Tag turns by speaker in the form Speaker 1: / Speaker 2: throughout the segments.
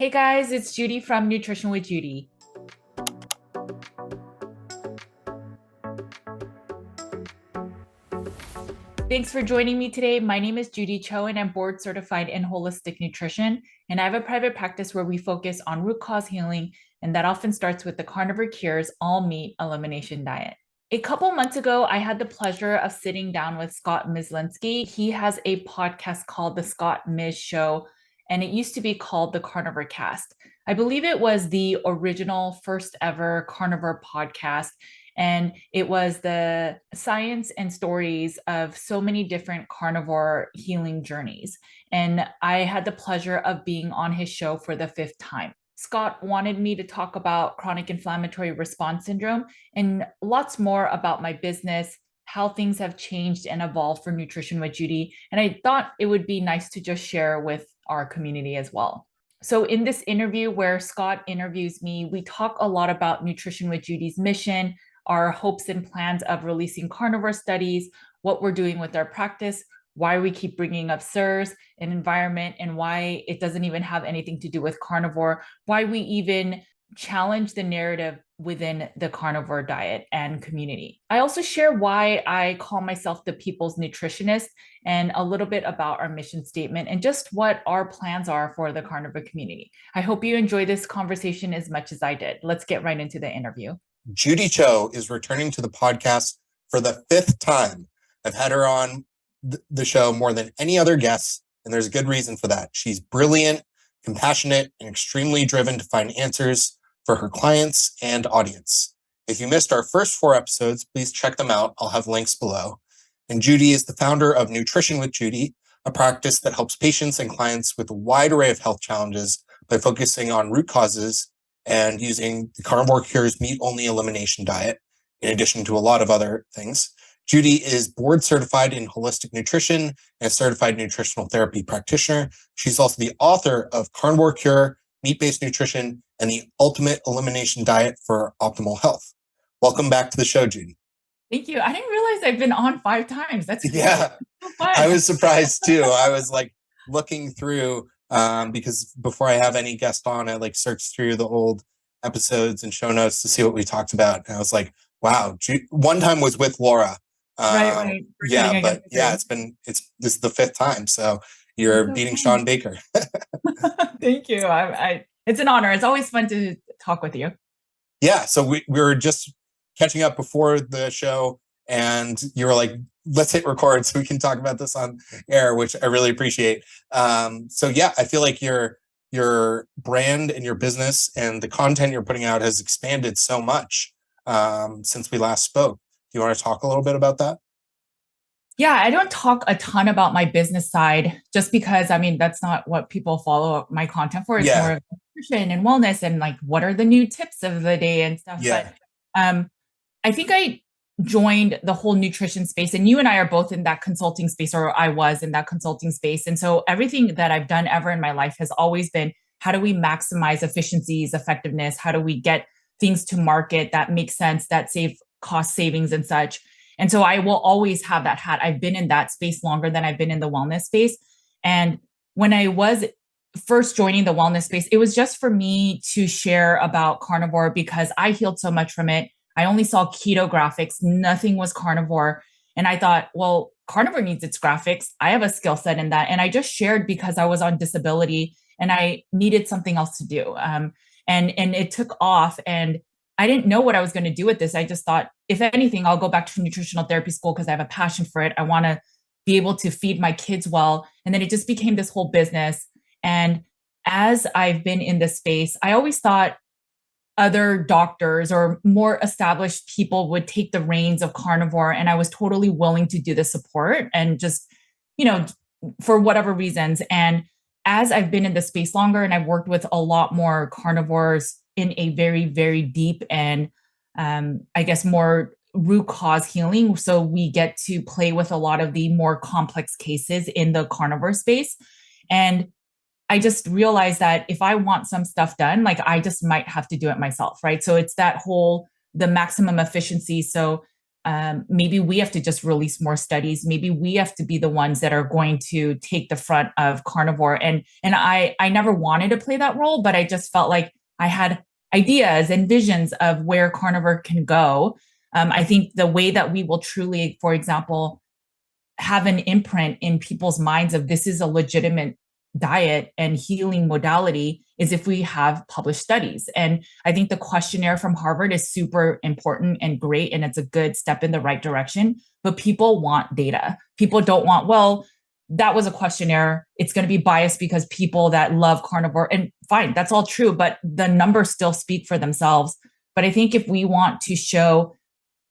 Speaker 1: Hey guys, it's Judy from Nutrition with Judy. Thanks for joining me today. My name is Judy Cho and I'm board certified in holistic nutrition. And I have a private practice where we focus on root cause healing. And that often starts with the Carnivore CIRS all meat elimination diet. A couple months ago, I had the pleasure of sitting down with Scott Mys. He has a podcast called The Scott Mys Show, and it used to be called the Carnivore Cast. I believe it was the original first ever carnivore podcast. And it was the science and stories of so many different carnivore healing journeys. And I had the pleasure of being on his show for the fifth time. Scott wanted me to talk about chronic inflammatory response syndrome and lots more about my business, how things have changed and evolved for Nutrition with Judy. And I thought it would be nice to just share with our community as well. So, in this interview where Scott interviews me, we talk a lot about Nutrition with Judy's mission, our hopes and plans of releasing carnivore studies, what we're doing with our practice, why we keep bringing up CIRS and environment, and why it doesn't even have anything to do with carnivore, why we even challenge the narrative within the carnivore diet and community. I also share why I call myself the people's nutritionist and a little bit about our mission statement and just what our plans are for the carnivore community. I hope you enjoy this conversation as much as I did. Let's get right into the interview.
Speaker 2: Judy Cho is returning to the podcast for the fifth time. I've had her on the show more than any other guest, and there's a good reason for that. She's brilliant, compassionate, and extremely driven to find answers for her clients and audience. If you missed our first 4 episodes, please check them out. I'll have links below. And Judy is the founder of Nutrition with Judy, a practice that helps patients and clients with a wide array of health challenges by focusing on root causes and using the Carnivore CIRS meat-only elimination diet, in addition to a lot of other things. Judy is board certified in holistic nutrition and a certified nutritional therapy practitioner. She's also the author of Carnivore Cure, Meat-Based Nutrition, and the Ultimate Elimination Diet for Optimal Health. Welcome back to the show, Judy.
Speaker 1: Thank you. I didn't realize I've been on 5 times. That's great.
Speaker 2: Yeah,
Speaker 1: so fun.
Speaker 2: I was surprised too. I was like looking through because before I have any guest on, I like searched through the old episodes and show notes to see what we talked about. And I was like, wow, one time was with Laura.
Speaker 1: Right.
Speaker 2: Yeah, but yeah, this is the 5th time. So you're beating Sean Baker.
Speaker 1: Thank you. It's an honor. It's always fun to talk with you.
Speaker 2: Yeah. So we were just catching up before the show and you were like, let's hit record so we can talk about this on air, which I really appreciate. So yeah, I feel like your brand and your business and the content you're putting out has expanded so much since we last spoke. Do you want to talk a little bit about that?
Speaker 1: Yeah, I don't talk a ton about my business side just because, that's not what people follow my content for. It's more of nutrition and wellness and like, what are the new tips of the day and stuff.
Speaker 2: Yeah.
Speaker 1: But I think I joined the whole nutrition space, and you and I are both in that consulting space, or I was in that consulting space. And so everything that I've done ever in my life has always been, how do we maximize efficiencies, effectiveness? How do we get things to market that make sense, that save cost savings and such? And so I will always have that hat. I've been in that space longer than I've been in the wellness space. And when I was first joining the wellness space, it was just for me to share about carnivore because I healed so much from it. I only saw keto graphics. Nothing was carnivore. And I thought, well, carnivore needs its graphics. I have a skill set in that. And I just shared because I was on disability and I needed something else to do. And it took off, and I didn't know what I was going to do with this. I just thought, if anything, I'll go back to nutritional therapy school because I have a passion for it. I want to be able to feed my kids well. And then it just became this whole business. And as I've been in this space, I always thought other doctors or more established people would take the reins of carnivore. And I was totally willing to do the support and just, for whatever reasons. And as I've been in the space longer and I've worked with a lot more carnivores in a very, very deep and I guess more root cause healing. So we get to play with a lot of the more complex cases in the carnivore space. And I just realized that if I want some stuff done, like I just might have to do it myself, right? So it's that whole, the maximum efficiency. So maybe we have to just release more studies. Maybe we have to be the ones that are going to take the front of carnivore. And I never wanted to play that role, but I just felt like I had ideas and visions of where carnivore can go. I think the way that we will truly, for example, have an imprint in people's minds of this is a legitimate diet and healing modality is if we have published studies. And I think the questionnaire from Harvard is super important and great, and it's a good step in the right direction. But people want data. People don't want, well, that was a questionnaire. It's going to be biased because people that love carnivore, and fine, that's all true, but the numbers still speak for themselves. But I think if we want to show,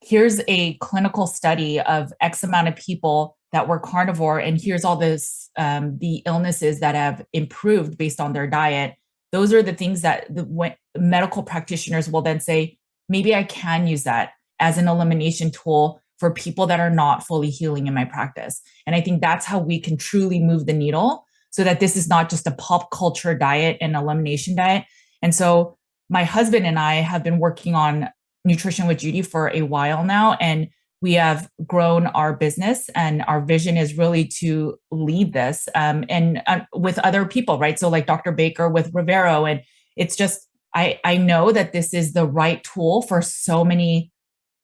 Speaker 1: here's a clinical study of X amount of people that were carnivore, and here's all this, the illnesses that have improved based on their diet. Those are the things that the medical practitioners will then say, maybe I can use that as an elimination tool for people that are not fully healing in my practice. And I think that's how we can truly move the needle so that this is not just a pop culture diet and elimination diet. And so my husband and I have been working on Nutrition with Judy for a while now, and we have grown our business, and our vision is really to lead this and with other people, right? So like Dr. Baker with Rivero. And it's just, I know that this is the right tool for so many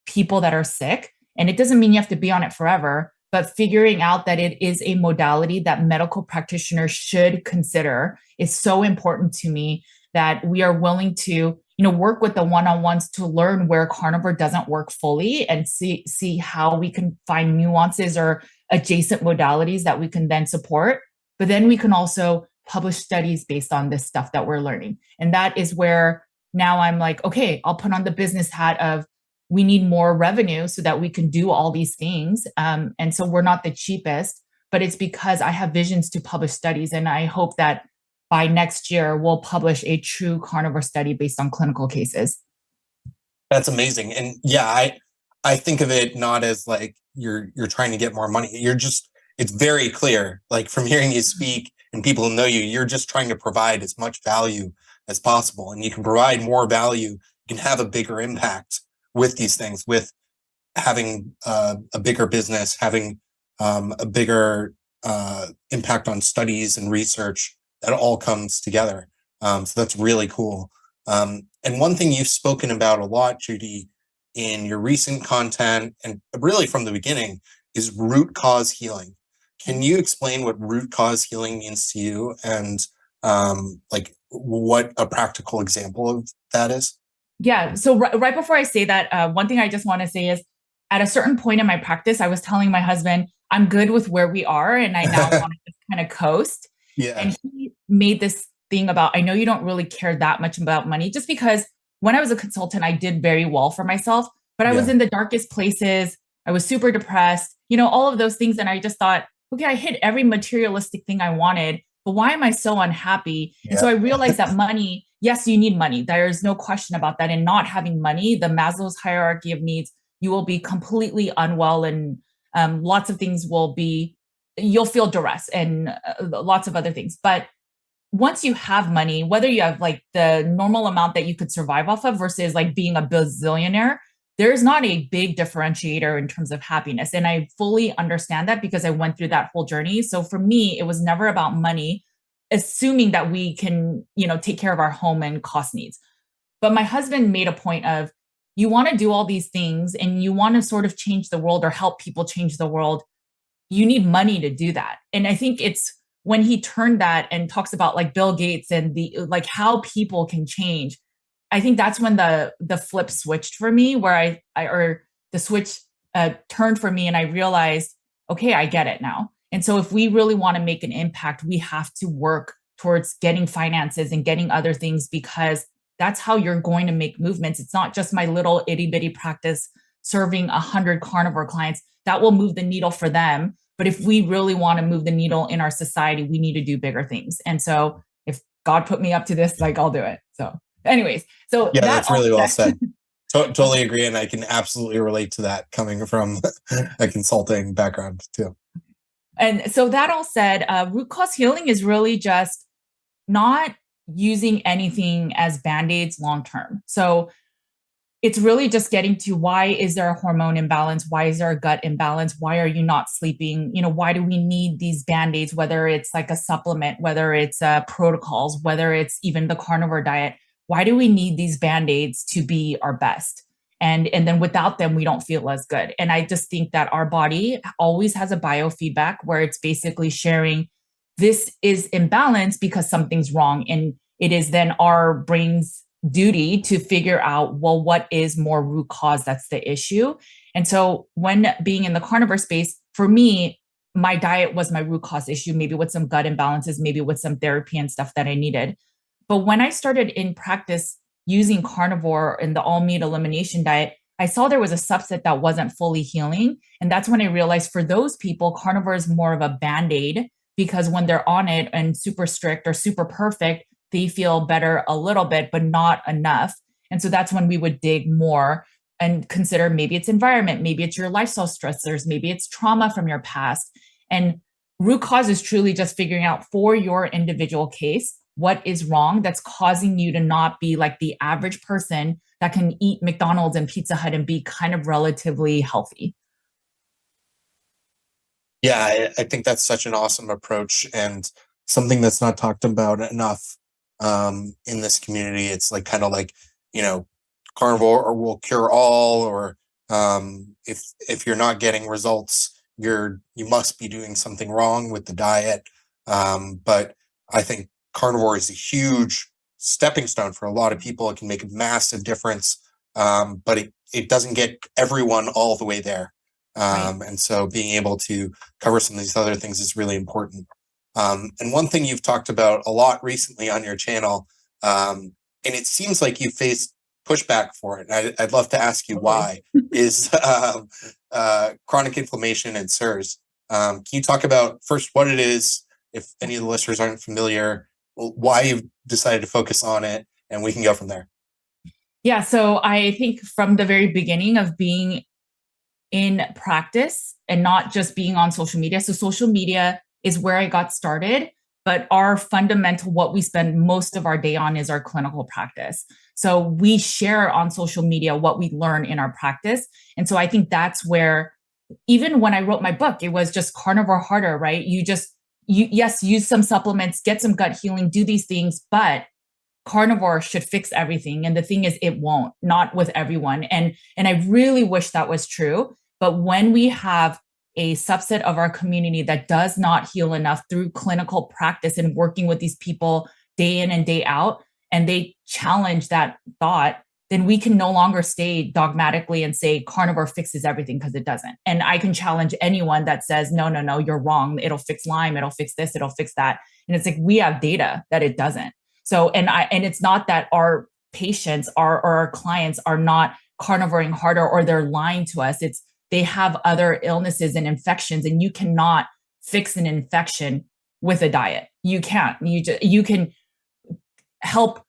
Speaker 1: people that are sick. And it doesn't mean you have to be on it forever, but figuring out that it is a modality that medical practitioners should consider is so important to me, that we are willing to work with the one-on-ones to learn where carnivore doesn't work fully and see how we can find nuances or adjacent modalities that we can then support. But then we can also publish studies based on this stuff that we're learning. And that is where now I'm like, okay, I'll put on the business hat of we need more revenue so that we can do all these things. And so we're not the cheapest, but it's because I have visions to publish studies. And I hope that by next year, we'll publish a true carnivore study based on clinical cases.
Speaker 2: That's amazing. And yeah, I think of it not as like you're trying to get more money. It's very clear, like from hearing you speak and people who know you, you're just trying to provide as much value as possible. And you can provide more value. You can have a bigger impact with these things, with having a bigger business, having a bigger impact on studies and research. That all comes together. So that's really cool. And one thing you've spoken about a lot, Judy, in your recent content and really from the beginning is root cause healing. Can you explain what root cause healing means to you and like what a practical example of that is?
Speaker 1: Yeah. So right before I say that, one thing I just want to say is at a certain point in my practice, I was telling my husband, I'm good with where we are and I now want to just kind of coast.
Speaker 2: Yeah.
Speaker 1: And he made this thing about, I know you don't really care that much about money, just because when I was a consultant, I did very well for myself, but I was in the darkest places. I was super depressed, all of those things. And I just thought, okay, I hit every materialistic thing I wanted, but why am I so unhappy? Yeah. And so I realized that money, yes, you need money. There's no question about that. And not having money, the Maslow's hierarchy of needs, you will be completely unwell and lots of things you'll feel duress and lots of other things. But once you have money, whether you have like the normal amount that you could survive off of versus like being a bazillionaire, there's not a big differentiator in terms of happiness. And I fully understand that because I went through that whole journey. So for me, it was never about money, assuming that we can, take care of our home and cost needs. But my husband made a point of, you want to do all these things and you want to sort of change the world or help people change the world. You need money to do that. And I think it's when he turned that and talks about like Bill Gates and like how people can change. I think that's when the flip switched for me, where the switch turned for me and I realized, okay, I get it now. And so if we really want to make an impact, we have to work towards getting finances and getting other things, because that's how you're going to make movements. It's not just my little itty bitty practice serving 100 carnivore clients that will move the needle for them. But if we really want to move the needle in our society, we need to do bigger things. And so if God put me up to this, like I'll do it. So anyways, so
Speaker 2: yeah, that's really well said. Totally agree. And I can absolutely relate to that coming from a consulting background too.
Speaker 1: And so that all said, root cause healing is really just not using anything as Band-Aids long-term. So it's really just getting to, why is there a hormone imbalance? Why is there a gut imbalance? Why are you not sleeping? Why do we need these band-aids, whether it's like a supplement, whether it's protocols, whether it's even the carnivore diet? Why do we need these band-aids to be our best? And then without them, we don't feel as good. And I just think that our body always has a biofeedback where it's basically sharing, this is imbalanced because something's wrong. And it is then our brain's duty to figure out, well, what is more root cause that's the issue. And so when being in the carnivore space, for me, my diet was my root cause issue, maybe with some gut imbalances, maybe with some therapy and stuff that I needed. But when I started in practice using carnivore and the all meat elimination diet, I saw there was a subset that wasn't fully healing. And that's when I realized for those people, carnivore is more of a band-aid, because when they're on it and super strict or super perfect, they feel better a little bit, but not enough. And so that's when we would dig more and consider, maybe it's environment, maybe it's your lifestyle stressors, maybe it's trauma from your past. And root cause is truly just figuring out for your individual case, what is wrong that's causing you to not be like the average person that can eat McDonald's and Pizza Hut and be kind of relatively healthy.
Speaker 2: Yeah, I think that's such an awesome approach, and something that's not talked about enough in this community. It's like kind of like, carnivore will cure all, or if you're not getting results, you must be doing something wrong with the diet. But I think carnivore is a huge stepping stone for a lot of people. It can make a massive difference, but it doesn't get everyone all the way there.
Speaker 1: Right.
Speaker 2: And so being able to cover some of these other things is really important. And one thing you've talked about a lot recently on your channel, and it seems like you faced pushback for it, and I'd love to ask you why, is chronic inflammation and CIRS. Can you talk about first what it is, if any of the listeners aren't familiar, why you've decided to focus on it, and we can go from there.
Speaker 1: Yeah. So I think from the very beginning of being in practice and not just being on social media. So social media is where I got started, but our fundamental, what we spend most of our day on, is our clinical practice. So we share on social media what we learn in our practice. And so I think that's where, even when I wrote my book, it was just carnivore harder, right? Yes, use some supplements, get some gut healing, do these things, but carnivore should fix everything. And the thing is, it won't, not with everyone. And I really wish that was true. But when we have a subset of our community that does not heal enough through clinical practice and working with these people day in and day out, and they challenge that thought, then we can no longer stay dogmatically and say carnivore fixes everything, because it doesn't. And I can challenge anyone that says, no, you're wrong. It'll fix Lyme. It'll fix this. It'll fix that. And it's like, we have data that it doesn't. So, and it's not that our patients or our clients are not carnivoring harder or they're lying to us. It's, they have other illnesses and infections, and you cannot fix an infection with a diet. You can't. You can help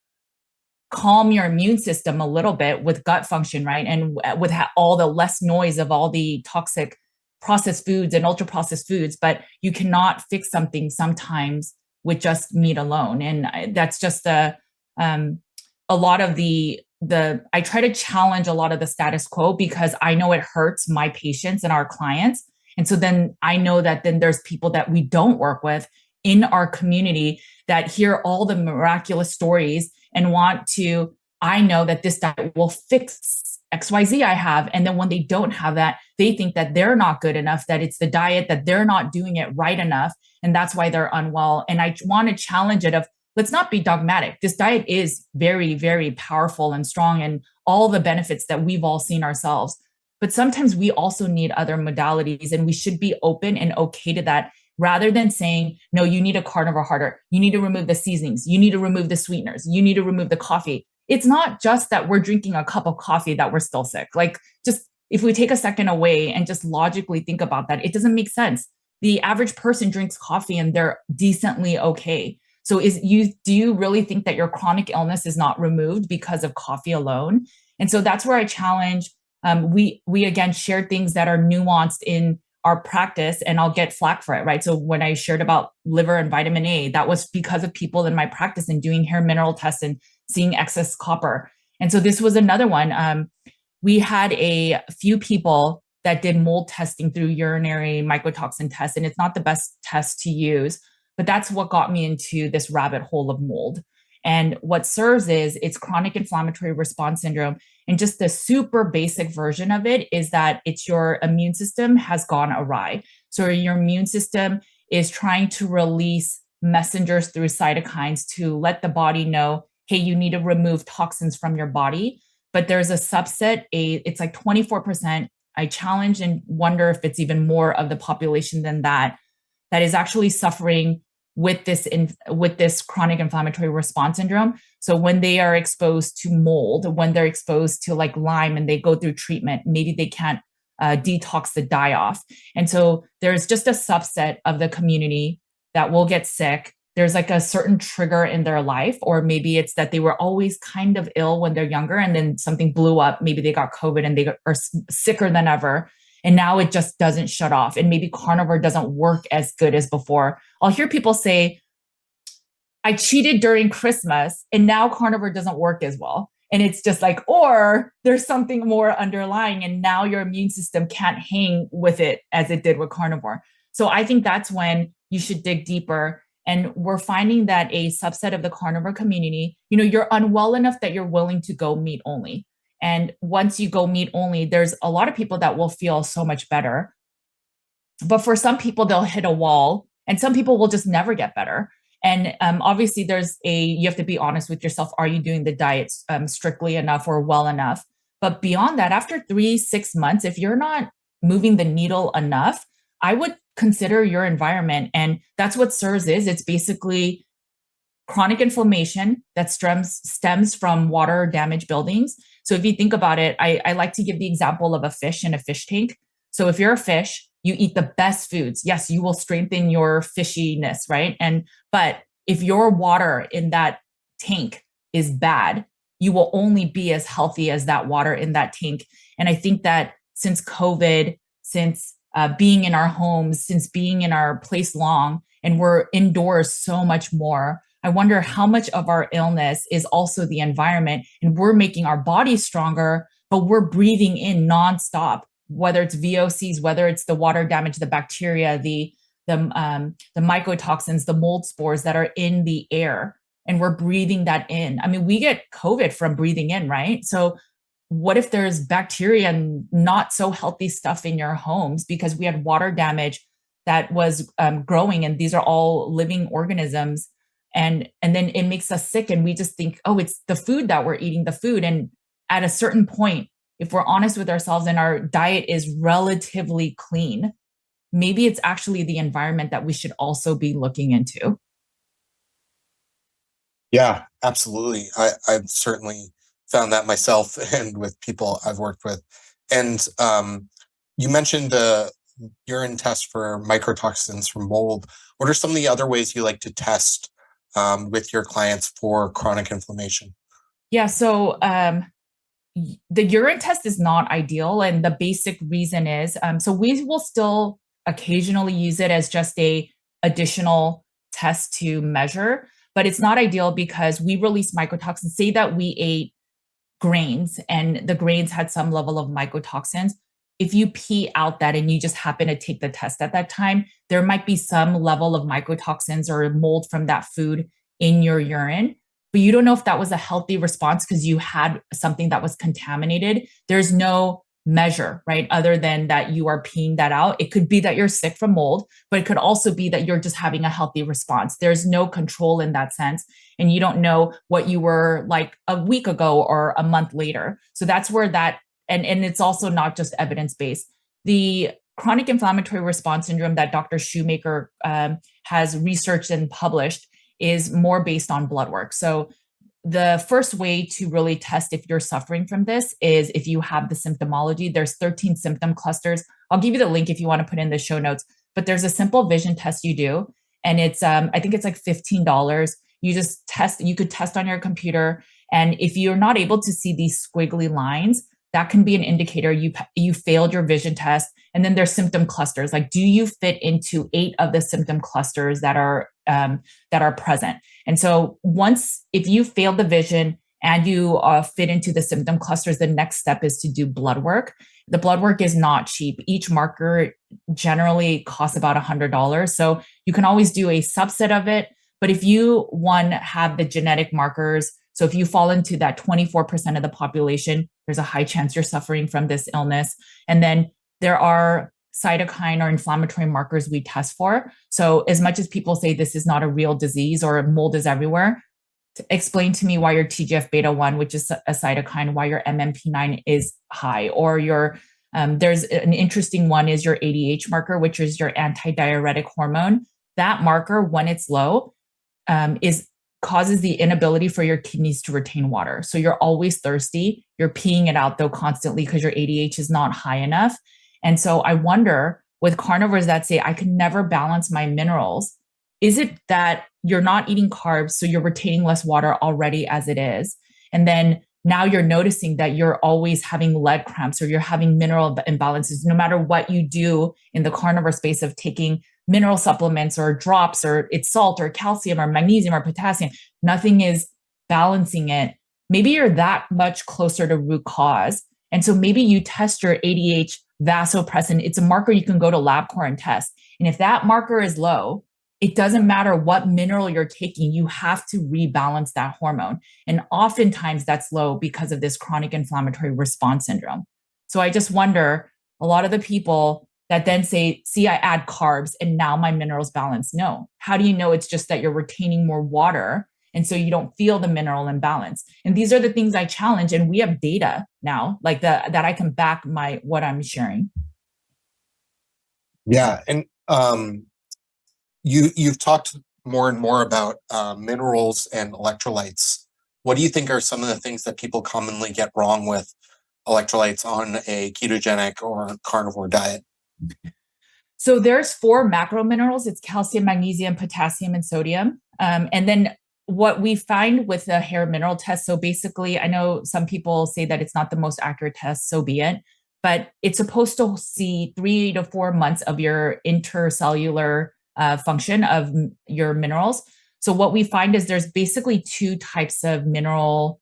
Speaker 1: calm your immune system a little bit with gut function, right? And with all the less noise of all the toxic processed foods and ultra processed foods, but you cannot fix something sometimes with just meat alone. And that's just a lot of I try to challenge a lot of the status quo, because I know it hurts my patients and our clients. And so then I know that then there's people that we don't work with in our community that hear all the miraculous stories and I know that this diet will fix XYZ I have. And then when they don't have that, they think that they're not good enough, that it's the diet, that they're not doing it right enough. And that's why they're unwell. And I want to challenge it of, let's not be dogmatic. This diet is very, very powerful and strong, and all the benefits that we've all seen ourselves. But sometimes we also need other modalities, and we should be open and okay to that, rather than saying, no, you need a carnivore harder. You need to remove the seasonings. You need to remove the sweeteners. You need to remove the coffee. It's not just that we're drinking a cup of coffee that we're still sick. Like, just if we take a second away and just logically think about that, it doesn't make sense. The average person drinks coffee and they're decently okay. So do you really think that your chronic illness is not removed because of coffee alone? And so that's where I challenge. We again shared things that are nuanced in our practice, and I'll get flack for it, right? So when I shared about liver and vitamin A, that was because of people in my practice and doing hair mineral tests and seeing excess copper. And so this was another one. We had a few people that did mold testing through urinary mycotoxin test, and it's not the best test to use, but that's what got me into this rabbit hole of mold. And what CIRS is, it's chronic inflammatory response syndrome. And just the super basic version of it is that it's your immune system has gone awry. So your immune system is trying to release messengers through cytokines to let the body know, hey, you need to remove toxins from your body. But there's a subset, it's like 24%. I challenge and wonder if it's even more of the population than that is actually suffering with this chronic inflammatory response syndrome. So when they are exposed to mold, when they're exposed to like Lyme and they go through treatment, maybe they can't detox the die off. And so there's just a subset of the community that will get sick. There's like a certain trigger in their life, or maybe it's that they were always kind of ill when they're younger and then something blew up. Maybe they got COVID and they are sicker than ever. And now it just doesn't shut off. And maybe carnivore doesn't work as good as before. I'll hear people say, I cheated during Christmas and now carnivore doesn't work as well. And it's just like, or there's something more underlying and now your immune system can't hang with it as it did with carnivore. So I think that's when you should dig deeper. And we're finding that a subset of the carnivore community, you're unwell enough that you're willing to go meat only. And once you go meat only, there's a lot of people that will feel so much better. But for some people, they'll hit a wall and some people will just never get better. And obviously you have to be honest with yourself. Are you doing the diet strictly enough or well enough? But beyond that, after 3-6 months, if you're not moving the needle enough, I would consider your environment. And that's what CIRS is. It's basically chronic inflammation that stems from water damaged buildings. So if you think about it, I like to give the example of a fish in a fish tank. So if you're a fish, you eat the best foods. Yes, you will strengthen your fishiness, right? But if your water in that tank is bad, you will only be as healthy as that water in that tank. And I think that since COVID, since being in our homes, since being in our place long, and we're indoors so much more, I wonder how much of our illness is also the environment, and we're making our bodies stronger, but we're breathing in nonstop, whether it's VOCs, whether it's the water damage, the bacteria, the mycotoxins, the mold spores that are in the air, and we're breathing that in. I mean, we get COVID from breathing in, right? So what if there's bacteria and not so healthy stuff in your homes because we had water damage that was growing, and these are all living organisms. And then it makes us sick and we just think, oh, it's the food that we're eating, the food. And at a certain point, if we're honest with ourselves and our diet is relatively clean, maybe it's actually the environment that we should also be looking into.
Speaker 2: Yeah, absolutely. I've certainly found that myself and with people I've worked with. And you mentioned the urine test for mycotoxins from mold. What are some of the other ways you like to test with your clients for chronic inflammation?
Speaker 1: Yeah, so the urine test is not ideal. And the basic reason is, so we will still occasionally use it as just a additional test to measure, but it's not ideal because we release mycotoxins. Say that we ate grains and the grains had some level of mycotoxins. If you pee out that and you just happen to take the test at that time, there might be some level of mycotoxins or mold from that food in your urine, but you don't know if that was a healthy response because you had something that was contaminated. There's no measure, right? Other than that you are peeing that out. It could be that you're sick from mold, but it could also be that you're just having a healthy response. There's no control in that sense. And you don't know what you were like a week ago or a month later. So that's where that, and it's also not just evidence-based. The chronic inflammatory response syndrome that Dr. Shoemaker has researched and published is more based on blood work. So the first way to really test if you're suffering from this is if you have the symptomology. There's 13 symptom clusters. I'll give you the link if you want to put in the show notes, but there's a simple vision test you do. And it's, I think it's like $15. You just test, you could test on your computer. And if you're not able to see these squiggly lines, that can be an indicator you failed your vision test. And then there's symptom clusters. Like, do you fit into 8 of the symptom clusters that are present? And so if you failed the vision and you fit into the symptom clusters, the next step is to do blood work. The blood work is not cheap. Each marker generally costs about $100. So you can always do a subset of it. But if you, one, have the genetic markers, so if you fall into that 24% of the population, there's a high chance you're suffering from this illness. And then there are cytokine or inflammatory markers we test for. So as much as people say this is not a real disease or mold is everywhere, explain to me why your TGF beta 1, which is a cytokine, why your MMP9 is high, or your there's an interesting one is your ADH marker, which is your antidiuretic hormone. That marker, when it's low, causes the inability for your kidneys to retain water. So you're always thirsty. You're peeing it out though constantly because your ADH is not high enough. And so I wonder with carnivores that say I can never balance my minerals, is it that you're not eating carbs, so you're retaining less water already as it is? And then now you're noticing that you're always having leg cramps or you're having mineral imbalances, no matter what you do in the carnivore space of taking mineral supplements or drops, or it's salt or calcium or magnesium or potassium, nothing is balancing it. Maybe you're that much closer to root cause. And so maybe you test your ADH vasopressin. It's a marker you can go to LabCorp and test. And if that marker is low, it doesn't matter what mineral you're taking, you have to rebalance that hormone. And oftentimes that's low because of this chronic inflammatory response syndrome. So I just wonder, a lot of the people that then say, see, I add carbs and now my minerals balance. No. How do you know it's just that you're retaining more water and so you don't feel the mineral imbalance? And these are the things I challenge. And we have data now, like that I can back what I'm sharing.
Speaker 2: Yeah. And you've talked more and more about minerals and electrolytes. What do you think are some of the things that people commonly get wrong with electrolytes on a ketogenic or carnivore diet?
Speaker 1: So there's 4 macro minerals. It's calcium, magnesium, potassium, and sodium. And then what we find with the hair mineral test, so basically, I know some people say that it's not the most accurate test, so be it, but it's supposed to see 3 to 4 months of your intercellular function of your minerals. So what we find is there's basically 2 types of mineral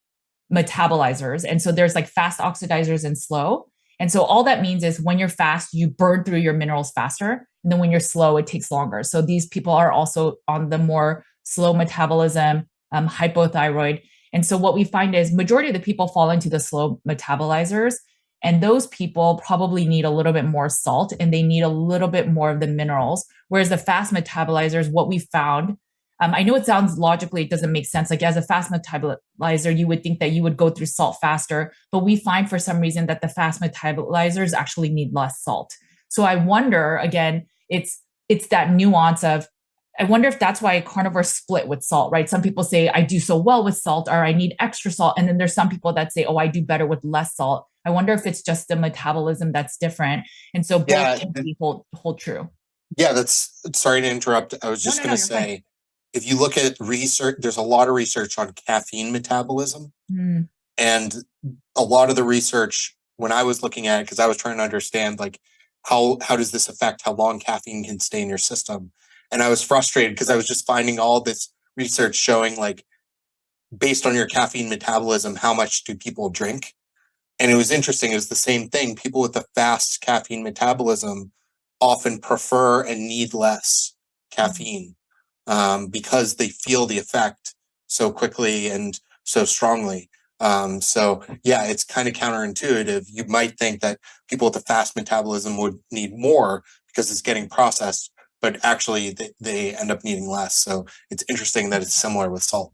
Speaker 1: metabolizers. And so there's like fast oxidizers and slow. And so all that means is when you're fast, you burn through your minerals faster. And then when you're slow, it takes longer. So these people are also on the more slow metabolism, hypothyroid. And so what we find is majority of the people fall into the slow metabolizers. And those people probably need a little bit more salt and they need a little bit more of the minerals. Whereas the fast metabolizers, what we found, I know it sounds logically, it doesn't make sense. Like as a fast metabolizer, you would think that you would go through salt faster, but we find for some reason that the fast metabolizers actually need less salt. So I wonder, again, it's that nuance of, I wonder if that's why carnivores split with salt, right? Some people say, I do so well with salt, or I need extra salt. And then there's some people that say, oh, I do better with less salt. I wonder if it's just the metabolism that's different. And so both can be hold true.
Speaker 2: Yeah, sorry to interrupt. I was just going to say, fine. If you look at research, there's a lot of research on caffeine metabolism. And a lot of the research, when I was looking at it, because I was trying to understand like how does this affect how long caffeine can stay in your system. And I was frustrated because I was just finding all this research showing like based on your caffeine metabolism, how much do people drink? And it was interesting. It was the same thing. People with a fast caffeine metabolism often prefer and need less caffeine because they feel the effect so quickly and so strongly. So yeah, it's kind of counterintuitive. You might think that people with a fast metabolism would need more because it's getting processed, but actually they end up needing less. So it's interesting that it's similar with salt.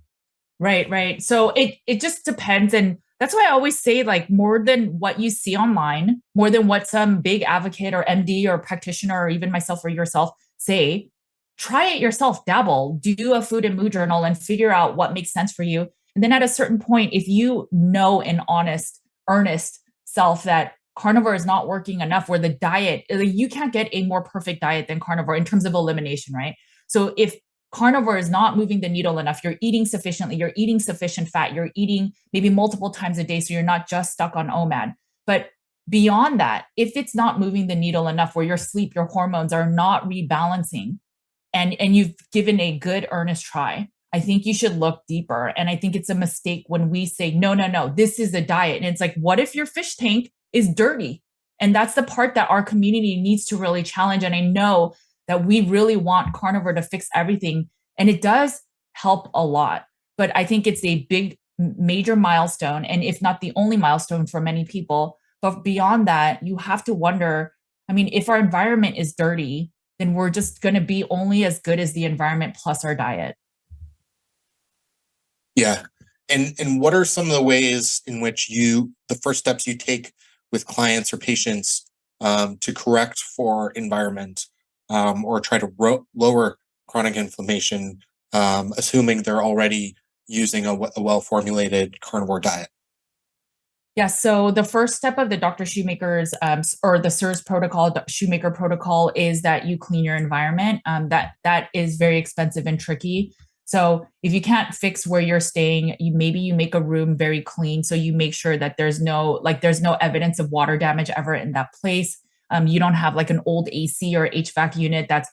Speaker 1: Right. So it just depends. And that's why I always say, like, more than what you see online, more than what some big advocate or MD or practitioner or even myself or yourself say, try it yourself, dabble, do a food and mood journal and figure out what makes sense for you. And then at a certain point, if you know in honest, earnest self that carnivore is not working enough, where the diet, you can't get a more perfect diet than carnivore in terms of elimination, right? So if carnivore is not moving the needle enough, you're eating sufficiently, you're eating sufficient fat, you're eating maybe multiple times a day, so you're not just stuck on OMAD. But beyond that, if it's not moving the needle enough, where your sleep, your hormones are not rebalancing, and you've given a good earnest try, I think you should look deeper. And I think it's a mistake when we say, no, no, no, this is a diet. And it's like, what if your fish tank is dirty? And that's the part that our community needs to really challenge. And I know that we really want Carnivore to fix everything. And it does help a lot. But I think it's a big, major milestone. And if not the only milestone for many people. But beyond that, you have to wonder, I mean, if our environment is dirty, then we're just going to be only as good as the environment plus our diet.
Speaker 2: Yeah. And what are some of the ways in which the first steps you take with clients or patients to correct for environment or try to lower chronic inflammation, assuming they're already using a well-formulated carnivore diet?
Speaker 1: Yeah, so the first step of the Dr. Shoemaker's or the CIRS protocol, the Shoemaker protocol, is that you clean your environment. That is very expensive and tricky. So if you can't fix where you're staying, maybe you make a room very clean. So you make sure that there's no evidence of water damage ever in that place. You don't have like an old AC or HVAC unit that's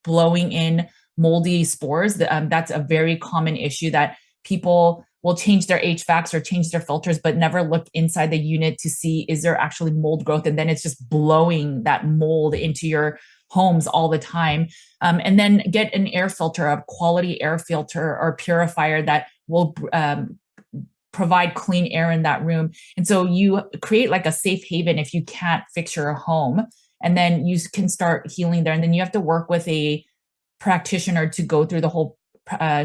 Speaker 1: blowing in moldy spores. That's a very common issue that people will change their HVACs or change their filters, but never look inside the unit to see, is there actually mold growth? And then it's just blowing that mold into your homes all the time. And then get an air filter, a quality air filter or purifier that will provide clean air in that room. And so you create like a safe haven if you can't fix your home, and then you can start healing there. And then you have to work with a practitioner to go through the whole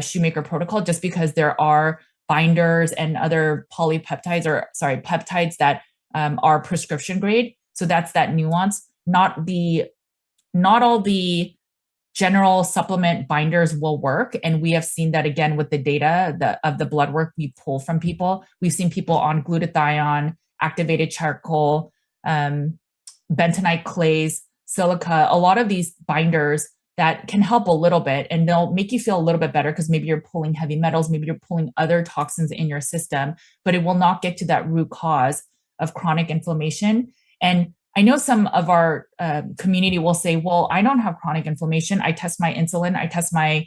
Speaker 1: Shoemaker protocol, just because there are binders and other peptides that are prescription grade. So that's that nuance. Not all the general supplement binders will work. And we have seen that again with the data of the blood work we pull from people. We've seen people on glutathione, activated charcoal, bentonite clays, silica, a lot of these binders that can help a little bit, and they'll make you feel a little bit better because maybe you're pulling heavy metals, maybe you're pulling other toxins in your system, but it will not get to that root cause of chronic inflammation. And I know some of our community will say, well, I don't have chronic inflammation. I test my insulin, I tested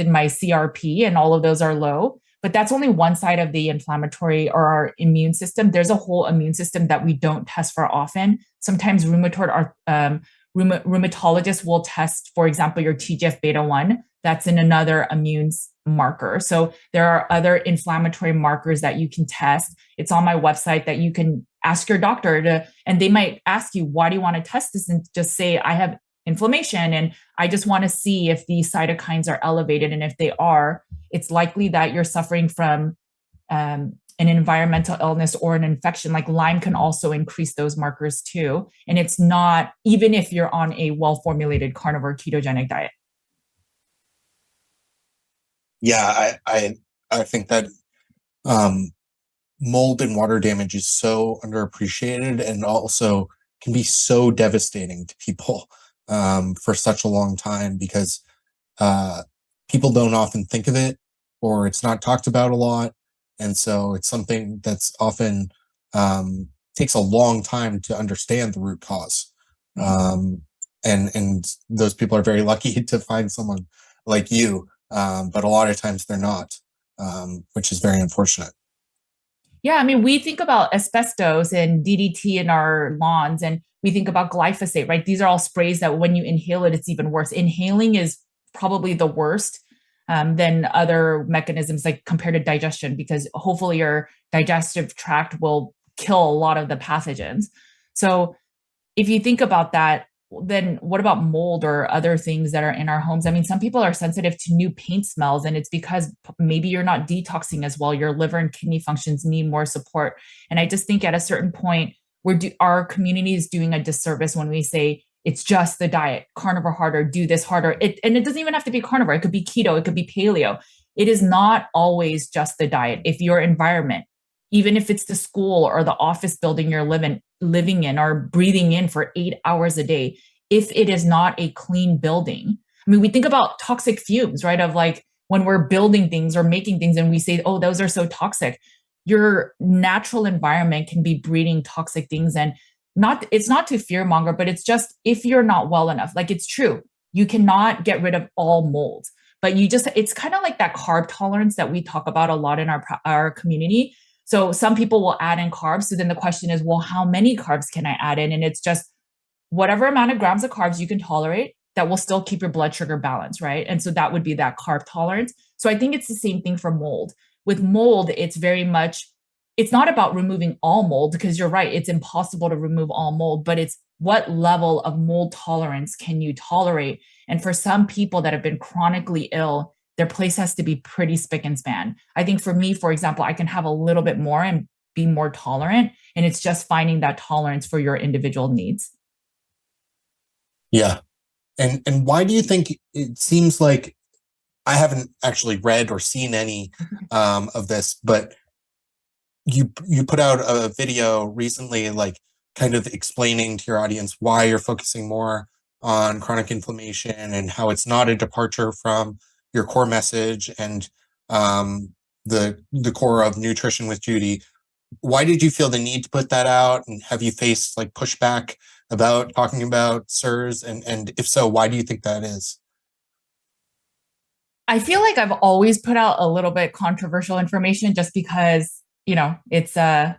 Speaker 1: my CRP, and all of those are low. But that's only one side of the inflammatory or our immune system. There's a whole immune system that we don't test for often. Sometimes rheumatologists will test, for example, your TGF beta 1. That's in another immune marker. So there are other inflammatory markers that you can test. It's on my website that you can ask your doctor and they might ask you, why do you want to test this? And just say, I have inflammation and I just want to see if these cytokines are elevated. And if they are, it's likely that you're suffering from an environmental illness or an infection. Like Lyme can also increase those markers too. And it's not, even if you're on a well-formulated carnivore ketogenic diet.
Speaker 2: Yeah, I think that mold and water damage is so underappreciated and also can be so devastating to people for such a long time, because people don't often think of it, or it's not talked about a lot. And so it's something that's often takes a long time to understand the root cause. And those people are very lucky to find someone like you. But a lot of times they're not, which is very unfortunate.
Speaker 1: Yeah, I mean, we think about asbestos and DDT in our lawns, and we think about glyphosate, right? These are all sprays that when you inhale it, it's even worse. Inhaling is probably the worst than other mechanisms, like compared to digestion, because hopefully your digestive tract will kill a lot of the pathogens. So if you think about that, then what about mold or other things that are in our homes? I mean, some people are sensitive to new paint smells, and it's because maybe you're not detoxing as well. Your liver and kidney functions need more support. And I just think at a certain point, our community is doing a disservice when we say it's just the diet, carnivore harder, do this harder. And it doesn't even have to be carnivore. It could be keto. It could be paleo. It is not always just the diet. If your environment, even if it's the school or the office building you're living in or breathing in for 8 hours a day, if it is not a clean building. I mean, we think about toxic fumes, right? Of like when we're building things or making things and we say, oh, those are so toxic. Your natural environment can be breeding toxic things. And it's not to fear monger, but it's just if you're not well enough, like it's true, you cannot get rid of all molds. but it's kind of like that carb tolerance that we talk about a lot in our community. So some people will add in carbs. So then the question is, well, how many carbs can I add in? And it's just whatever amount of grams of carbs you can tolerate that will still keep your blood sugar balanced, right? And so that would be that carb tolerance. So I think it's the same thing for mold. With mold, it's very much, it's not about removing all mold, because you're right, it's impossible to remove all mold, but it's what level of mold tolerance can you tolerate? And for some people that have been chronically ill, their place has to be pretty spick and span. I think for me, for example, I can have a little bit more and be more tolerant. And it's just finding that tolerance for your individual needs.
Speaker 2: Yeah. And why do you think it seems like, I haven't actually read or seen any of this, but you put out a video recently, like kind of explaining to your audience why you're focusing more on chronic inflammation and how it's not a departure from your core message and the core of Nutrition with Judy. Why did you feel the need to put that out? And have you faced like pushback about talking about CIRS? And if so, why do you think that is?
Speaker 1: I feel like I've always put out a little bit controversial information just because, it's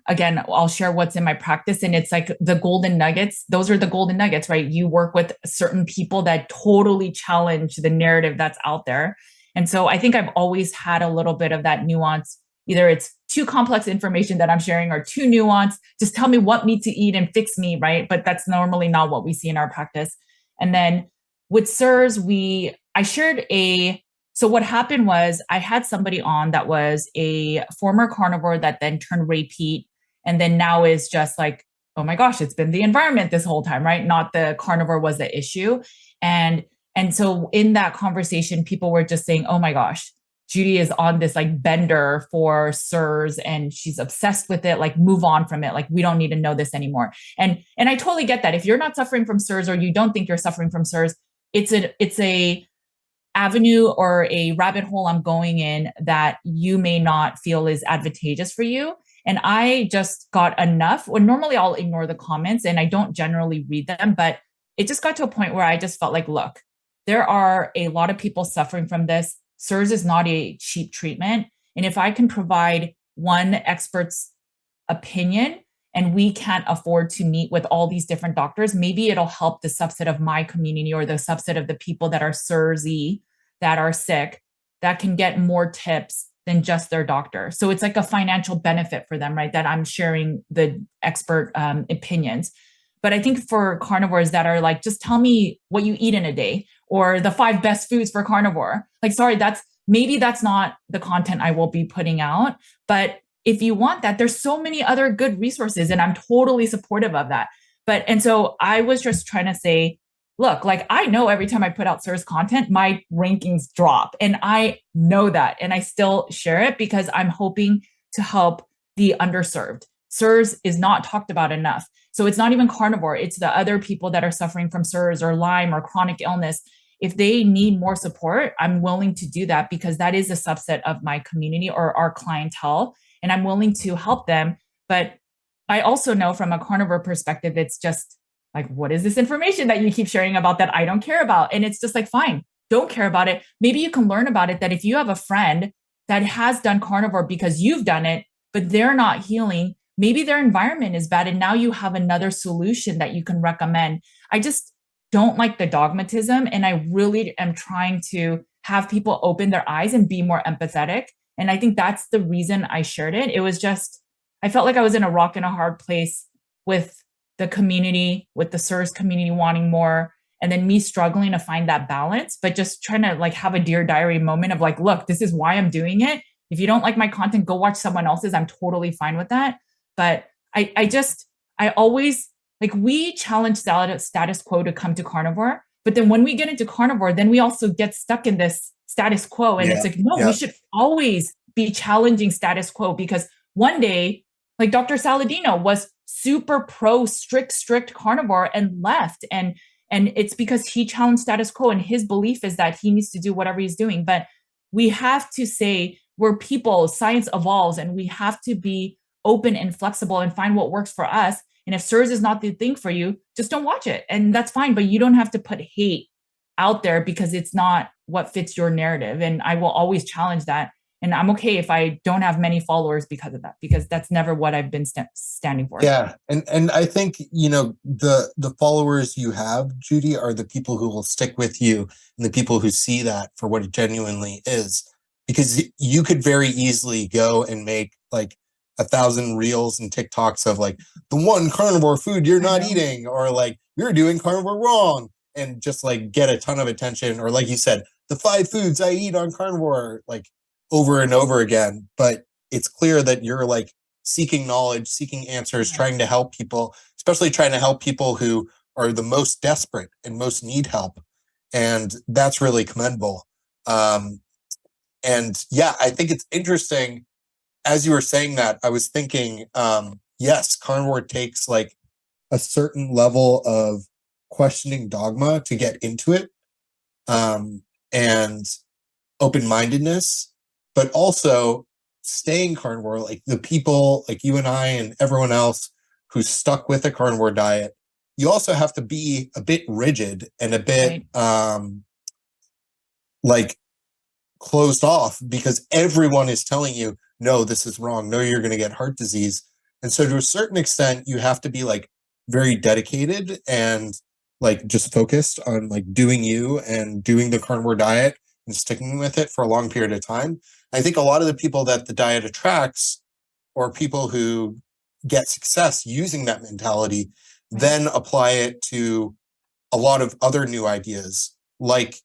Speaker 1: again, I'll share what's in my practice, and it's like the golden nuggets. Those are the golden nuggets, right? You work with certain people that totally challenge the narrative that's out there. And so I think I've always had a little bit of that nuance. Either it's too complex information that I'm sharing or too nuanced. Just tell me what meat to eat and fix me, right? But that's normally not what we see in our practice. And then with CIRS, I shared so what happened was I had somebody on that was a former carnivore that then turned repeat, and then now is just like, oh my gosh, it's been the environment this whole time, right? Not the carnivore was the issue. And so in that conversation, people were just saying, oh my gosh, Judy is on this like bender for CIRS and she's obsessed with it. Like, move on from it. Like, we don't need to know this anymore. And I totally get that. If you're not suffering from CIRS or you don't think you're suffering from CIRS, it's a avenue or a rabbit hole I'm going in that you may not feel is advantageous for you. And I just got enough. Well, normally I'll ignore the comments and I don't generally read them, but it just got to a point where I just felt like, look, there are a lot of people suffering from this. CIRS is not a cheap treatment. And if I can provide one expert's opinion and we can't afford to meet with all these different doctors, maybe it'll help the subset of my community or the subset of the people that are CIRS-y, that are sick, that can get more tips than just their doctor. So it's like a financial benefit for them, right? That I'm sharing the expert opinions. But I think for carnivores that are like, just tell me what you eat in a day or the 5 best foods for carnivore. Like, sorry, maybe that's not the content I will be putting out. But if you want that, there's so many other good resources and I'm totally supportive of that. And so I was just trying to say, look, like, I know every time I put out CIRS content, my rankings drop, and I know that. And I still share it because I'm hoping to help the underserved. CIRS is not talked about enough. So it's not even carnivore. It's the other people that are suffering from CIRS or Lyme or chronic illness. If they need more support, I'm willing to do that because that is a subset of my community or our clientele. And I'm willing to help them. But I also know from a carnivore perspective, it's just like, what is this information that you keep sharing about that I don't care about? And it's just like, fine, don't care about it. Maybe you can learn about it, that if you have a friend that has done carnivore because you've done it, but they're not healing, maybe their environment is bad. And now you have another solution that you can recommend. I just don't like the dogmatism. And I really am trying to have people open their eyes and be more empathetic. And I think that's the reason I shared it. It was just, I felt like I was in a rock and a hard place with the community, with the CIRS community wanting more, and then me struggling to find that balance, but just trying to like have a Dear Diary moment of like, look, this is why I'm doing it. If you don't like my content, go watch someone else's. I'm totally fine with that. But I always, like, we challenge status quo to come to carnivore. But then when we get into carnivore, then we also get stuck in this status quo. And it's like, no, we should always be challenging status quo, because one day, like, Dr. Saladino was super pro strict carnivore and left. And it's because he challenged status quo, and his belief is that he needs to do whatever he's doing. But we have to say, we're people, science evolves, and we have to be open and flexible and find what works for us. And if CIRS is not the thing for you, just don't watch it. And that's fine. But you don't have to put hate out there because it's not what fits your narrative. And I will always challenge that. And I'm okay if I don't have many followers because of that, because that's never what I've been standing for.
Speaker 2: Yeah. And I think, the followers you have, Judy, are the people who will stick with you and the people who see that for what it genuinely is. Because you could very easily go and make like 1,000 reels and TikToks of like the one carnivore food you're not eating, or like you're doing carnivore wrong, and just like get a ton of attention. Or like you said, the 5 foods I eat on carnivore, like over and over again. But it's clear that you're like seeking knowledge, seeking answers, trying to help people, especially trying to help people who are the most desperate and most need help. And that's really commendable. And yeah, I think it's interesting. As you were saying that, I was thinking, yes, carnivore takes like a certain level of questioning dogma to get into it, and open-mindedness, but also staying carnivore, like the people like you and I and everyone else who's stuck with a carnivore diet, you also have to be a bit rigid and a bit like closed off, because everyone is telling you, no, this is wrong. No, you're going to get heart disease. And so to a certain extent, you have to be like very dedicated and like just focused on like doing you and doing the carnivore diet and sticking with it for a long period of time. I think a lot of the people that the diet attracts, or people who get success using that mentality, then apply it to a lot of other new ideas, like,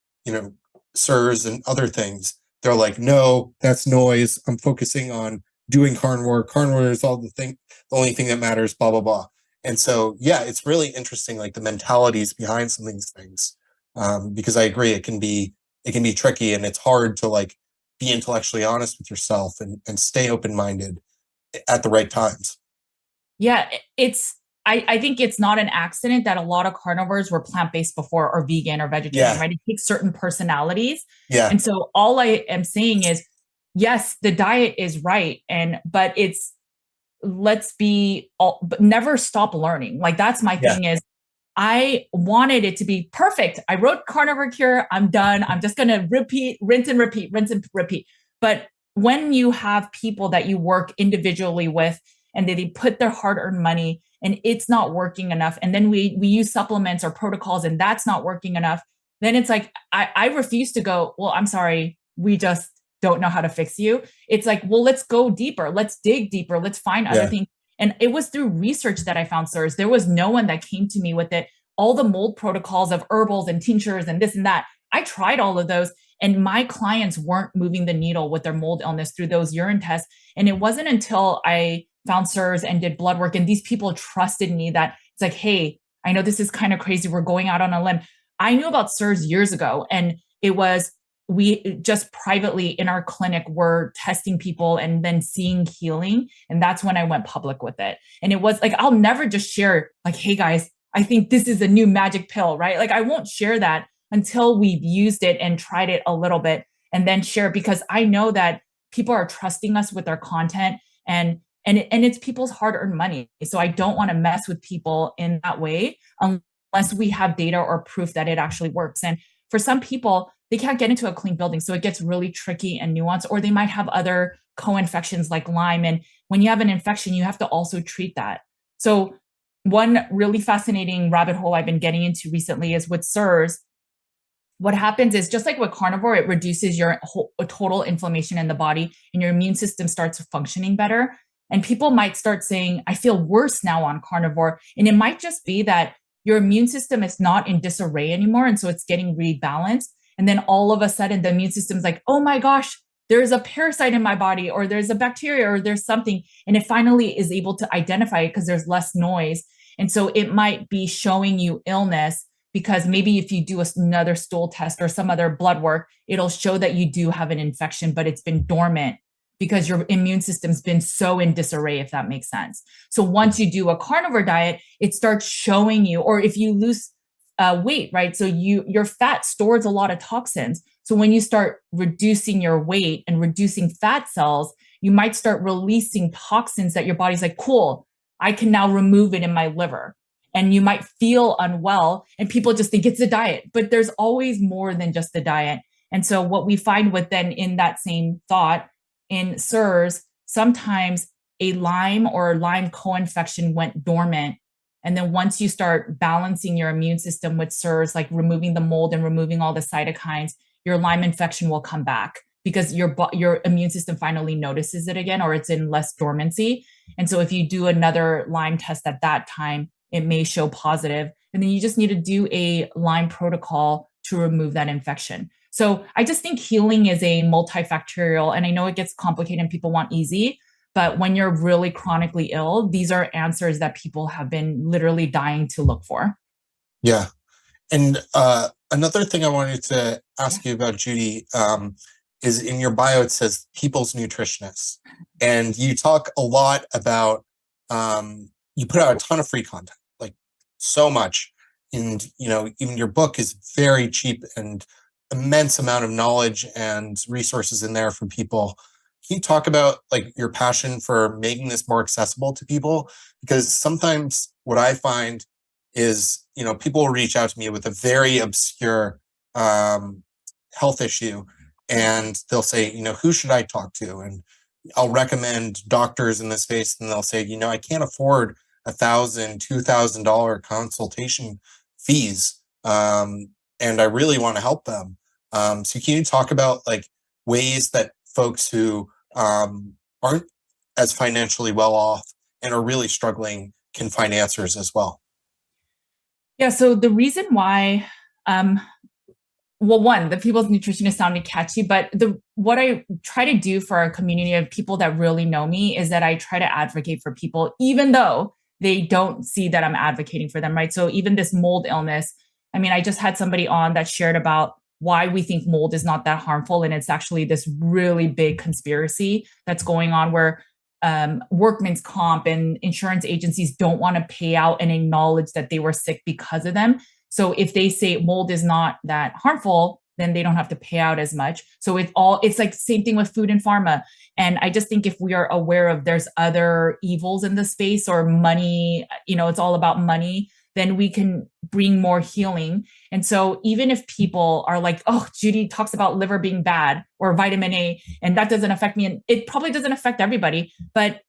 Speaker 2: CIRS and other things. They're like, no, that's noise. I'm focusing on doing carnivore. Carnivore is the only thing that matters, blah, blah, blah. And so, yeah, it's really interesting, like the mentalities behind some of these things. Because I agree, it can be tricky, and it's hard to like be intellectually honest with yourself and stay open-minded at the right times.
Speaker 1: Yeah, I think it's not an accident that a lot of carnivores were plant-based before, or vegan or vegetarian, right? It takes certain personalities.
Speaker 2: Yeah.
Speaker 1: And so all I am saying is, yes, the diet is right. But but never stop learning. Like that's my thing is, I wanted it to be perfect. I wrote Carnivore Cure. I'm done. I'm just going to rinse and repeat. But when you have people that you work individually with, and they put their hard-earned money and it's not working enough, and then we use supplements or protocols and that's not working enough, then it's like, I refuse to go, well, I'm sorry, we just don't know how to fix you. It's like, well, let's go deeper. Let's dig deeper. Let's find other things. And it was through research that I found CIRS. There was no one that came to me with it. All the mold protocols of herbals and tinctures and this and that, I tried all of those, and my clients weren't moving the needle with their mold illness through those urine tests. And it wasn't until I found CIRS and did blood work, and these people trusted me, that it's like, hey, I know this is kind of crazy. We're going out on a limb. I knew about CIRS years ago, and it was, we just privately in our clinic were testing people and then seeing healing. And that's when I went public with it. And it was like, I'll never just share like, hey guys, I think this is a new magic pill, right? Like I won't share that until we've used it and tried it a little bit, and then share it, because I know that people are trusting us with their content, and it's people's hard-earned money. So I don't want to mess with people in that way unless we have data or proof that it actually works. And for some people, they can't get into a clean building, so it gets really tricky and nuanced, or they might have other co-infections like Lyme. And when you have an infection, you have to also treat that. So one really fascinating rabbit hole I've been getting into recently is with CIRS. What happens is, just like with carnivore, it reduces your total inflammation in the body and your immune system starts functioning better. And people might start saying, I feel worse now on carnivore. And it might just be that your immune system is not in disarray anymore. And so it's getting rebalanced. And then all of a sudden the immune system is like, oh my gosh, there's a parasite in my body, or there's a bacteria, or there's something. And it finally is able to identify it because there's less noise. And so it might be showing you illness, because maybe if you do another stool test or some other blood work, it'll show that you do have an infection, but it's been dormant because your immune system's been so in disarray, if that makes sense. So once you do a carnivore diet, it starts showing you, or if you lose weight, right? So your fat stores a lot of toxins. So when you start reducing your weight and reducing fat cells, you might start releasing toxins that your body's like, cool, I can now remove it in my liver. And you might feel unwell, and people just think it's the diet, but there's always more than just the diet. And so what we find with then in that same thought in CIRS, sometimes a Lyme or Lyme co-infection went dormant. And then once you start balancing your immune system with CIRS, like removing the mold and removing all the cytokines, your Lyme infection will come back because your immune system finally notices it again, or it's in less dormancy. And so if you do another Lyme test at that time, it may show positive. And then you just need to do a Lyme protocol to remove that infection. So I just think healing is a multifactorial, and I know it gets complicated and people want easy, but when you're really chronically ill, these are answers that people have been literally dying to look for.
Speaker 2: Yeah. And another thing I wanted to ask you about, Judy, is in your bio, it says people's nutritionist. And you talk a lot about, you put out a ton of free content, like so much. And, even your book is very cheap and immense amount of knowledge and resources in there for people. Can you talk about like your passion for making this more accessible to people? Because sometimes what I find is, people will reach out to me with a very obscure health issue, and they'll say, who should I talk to? And I'll recommend doctors in this space, and they'll say, I can't afford $1,000, $2,000 consultation fees, and I really want to help them. So can you talk about like ways that folks who aren't as financially well off and are really struggling can find answers as well?
Speaker 1: Yeah. So the reason why, one, the people's nutritionist sounded catchy, but what I try to do for our community of people that really know me is that I try to advocate for people, even though they don't see that I'm advocating for them, right? So even this mold illness, I just had somebody on that shared about why we think mold is not that harmful. And it's actually this really big conspiracy that's going on where workman's comp and insurance agencies don't want to pay out and acknowledge that they were sick because of them. So if they say mold is not that harmful, then they don't have to pay out as much. So it's like same thing with food and pharma. And I just think if we are aware of there's other evils in the space or money, it's all about money, then we can bring more healing. And so even if people are like, oh, Judy talks about liver being bad or vitamin A, and that doesn't affect me, and it probably doesn't affect everybody, but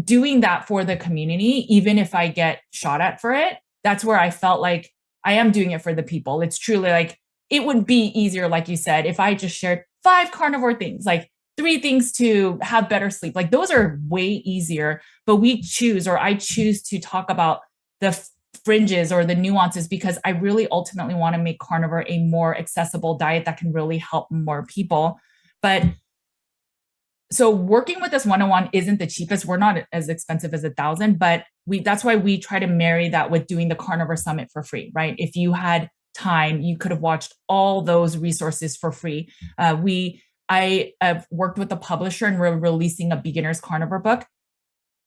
Speaker 1: doing that for the community, even if I get shot at for it, that's where I felt like I am doing it for the people. It's truly like, it would be easier, like you said, if I just shared 5 carnivore things, like 3 things to have better sleep. Like those are way easier, but I choose to talk about the fringes or the nuances because I really ultimately want to make carnivore a more accessible diet that can really help more people. But so working with us one-on-one isn't the cheapest. We're not as expensive as $1,000, but that's why we try to marry that with doing the Carnivore Summit for free, right? If you had time, you could have watched all those resources for free. I have worked with the publisher and we're releasing a beginner's carnivore book.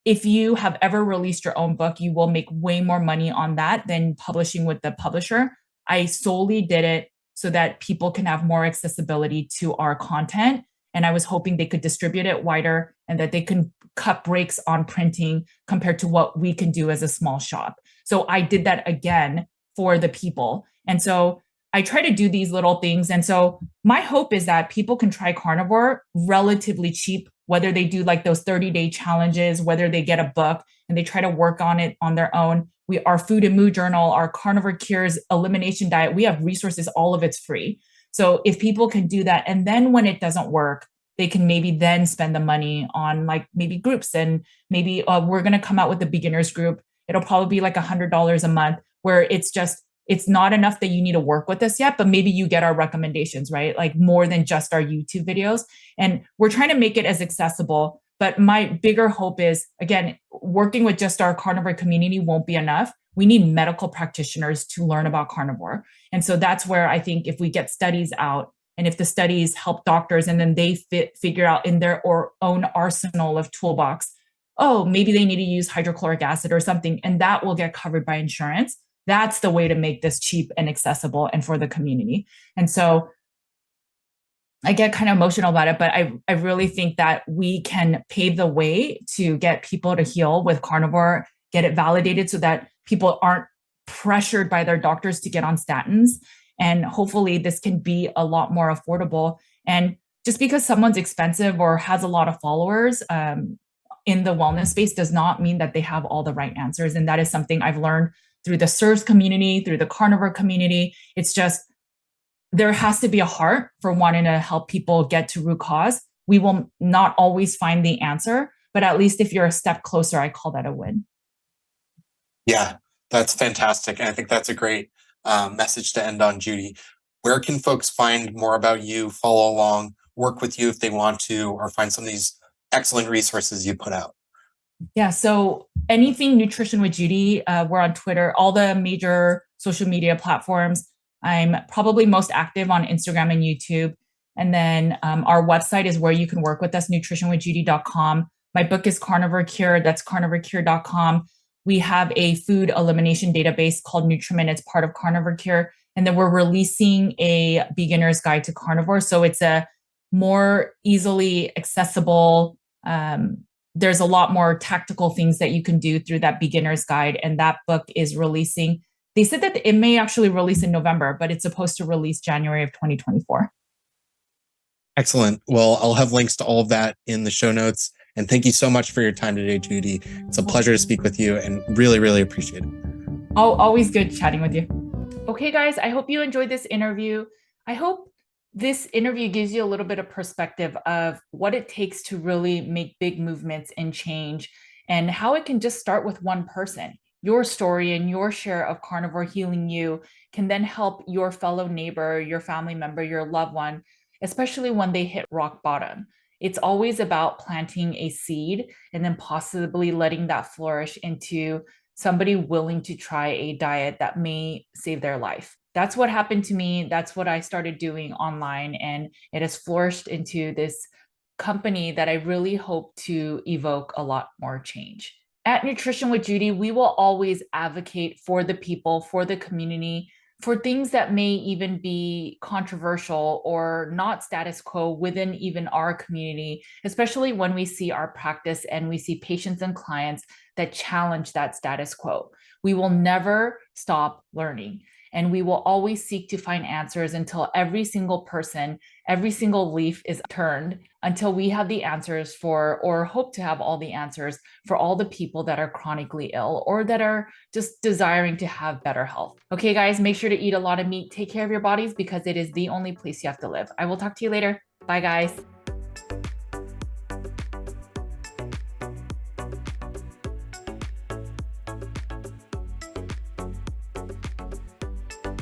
Speaker 1: If you have ever released your own book, you will make way more money on that than publishing with the publisher. I solely did it so that people can have more accessibility to our content. And I was hoping they could distribute it wider and that they can cut breaks on printing compared to what we can do as a small shop. So I did that again for the people. And so I try to do these little things. And so my hope is that people can try carnivore relatively cheap, whether they do like those 30-day challenges, whether they get a book and they try to work on it on their own. Our food and mood journal, our carnivore cures elimination diet, we have resources, all of it's free. So if people can do that, and then when it doesn't work, they can maybe then spend the money on like maybe groups, and maybe we're going to come out with the beginners group. It'll probably be like $100 a month where it's not enough that you need to work with us yet, but maybe you get our recommendations, right? Like more than just our YouTube videos. And we're trying to make it as accessible. But my bigger hope is, again, working with just our carnivore community won't be enough. We need medical practitioners to learn about carnivore. And so that's where I think if we get studies out, and if the studies help doctors and then they figure out in their own arsenal of toolbox, oh, maybe they need to use hydrochloric acid or something, and that will get covered by insurance. That's the way to make this cheap and accessible and for the community. And so I get kind of emotional about it, but I really think that we can pave the way to get people to heal with carnivore, get it validated so that people aren't pressured by their doctors to get on statins. And hopefully this can be a lot more affordable. And just because someone's expensive or has a lot of followers in the wellness space does not mean that they have all the right answers. And that is something I've learned through the CIRS community, through the carnivore community. It's just, there has to be a heart for wanting to help people get to root cause. We will not always find the answer, but at least if you're a step closer, I call that a win.
Speaker 2: Yeah, that's fantastic. And I think that's a great message to end on, Judy. Where can folks find more about you, follow along, work with you if they want to, or find some of these excellent resources you put out?
Speaker 1: Yeah, so anything Nutrition with Judy, we're on Twitter, all the major social media platforms. I'm probably most active on Instagram and YouTube. And then our website is where you can work with us, nutritionwithjudy.com. My book is Carnivore Cure. That's carnivorecure.com. We have a food elimination database called Nutriment. It's part of Carnivore Cure. And then we're releasing a beginner's guide to carnivore. So it's a more easily accessible, there's a lot more tactical things that you can do through that beginner's guide. And that book is releasing. They said that it may actually release in November, but it's supposed to release January of 2024.
Speaker 2: Excellent. Well, I'll have links to all of that in the show notes. And thank you so much for your time today, Judy. It's a pleasure to speak with you and really, really appreciate it.
Speaker 1: Always good chatting with you. Okay, guys, I hope you enjoyed this interview. I hope this interview gives you a little bit of perspective of what it takes to really make big movements and change, and how it can just start with one person. Your story and your share of carnivore healing you can then help your fellow neighbor, your family member, your loved one, especially when they hit rock bottom. It's always about planting a seed and then possibly letting that flourish into somebody willing to try a diet that may save their life. That's what happened to me. That's what I started doing online, and it has flourished into this company that I really hope to evoke a lot more change. At Nutrition with Judy, we will always advocate for the people, for the community, for things that may even be controversial or not status quo within even our community, especially when we see our practice and we see patients and clients that challenge that status quo. We will never stop learning. And we will always seek to find answers until every single person, every single leaf is turned, until we have the answers for, or hope to have all the answers for, all the people that are chronically ill or that are just desiring to have better health. Okay, guys, make sure to eat a lot of meat. Take care of your bodies because it is the only place you have to live. I will talk to you later. Bye, guys.